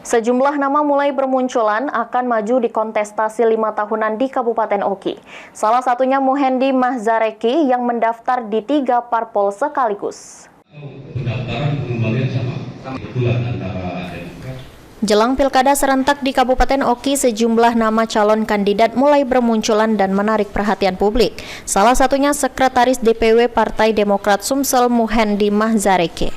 Sejumlah nama mulai bermunculan akan maju di kontestasi 5 tahunan di Kabupaten Oki. Salah satunya Muhendi Mahzareki yang mendaftar di 3 parpol sekaligus. Pendaftaran pengembalian sama kebetulan antara Jelang pilkada serentak di Kabupaten Oki, sejumlah nama calon kandidat mulai bermunculan dan menarik perhatian publik. Salah satunya Sekretaris DPW Partai Demokrat Sumsel Muhendi Mahzareki.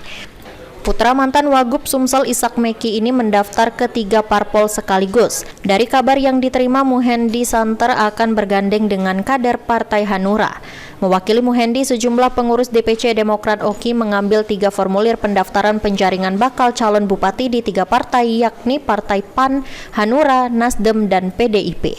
Putra mantan Wagub Sumsel Ishak Meki ini mendaftar ke 3 parpol sekaligus. Dari kabar yang diterima, Muhendi santer akan bergandeng dengan kader Partai Hanura. Mewakili Muhendi, sejumlah pengurus DPC Demokrat Oki mengambil 3 formulir pendaftaran penjaringan bakal calon bupati di 3 partai, yakni Partai PAN, Hanura, Nasdem, dan PDIP.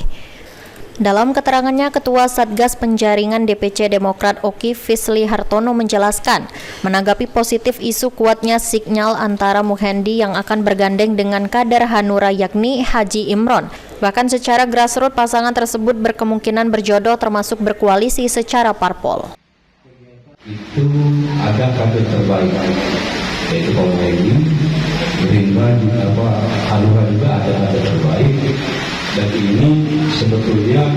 Dalam keterangannya, Ketua Satgas Penjaringan DPC Demokrat Oki Fisli Hartono menjelaskan, menanggapi positif isu kuatnya sinyal antara Muhendi yang akan bergandeng dengan kader Hanura yakni Haji Imron. Bahkan secara grassroots pasangan tersebut berkemungkinan berjodoh termasuk berkoalisi secara parpol. Itu ada kader terbaik, yaitu Pak Muhendi, Gerindra juga Hanura juga ada kader terbaik. Dan ini sebetulnya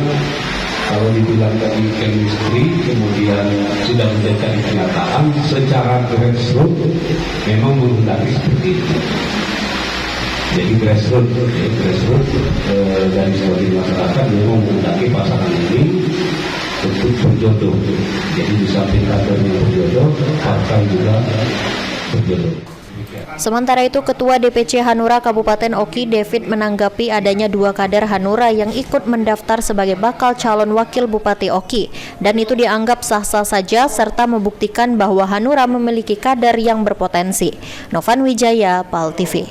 kalau dibilang tadi chemistry, kemudian sudah menjadi kenyataan secara grassroots memang belum lagi seperti itu. Jadi grassroots dari sebagian masyarakat memang menghendaki pasangan ini untuk berjodoh. Jadi di samping kadernya berjodoh, partai juga berjodoh. Sementara itu, Ketua DPC Hanura Kabupaten Oki David menanggapi adanya 2 kader Hanura yang ikut mendaftar sebagai bakal calon wakil Bupati Oki, dan itu dianggap sah-sah saja serta membuktikan bahwa Hanura memiliki kader yang berpotensi. Novan Wijaya, PAL TV.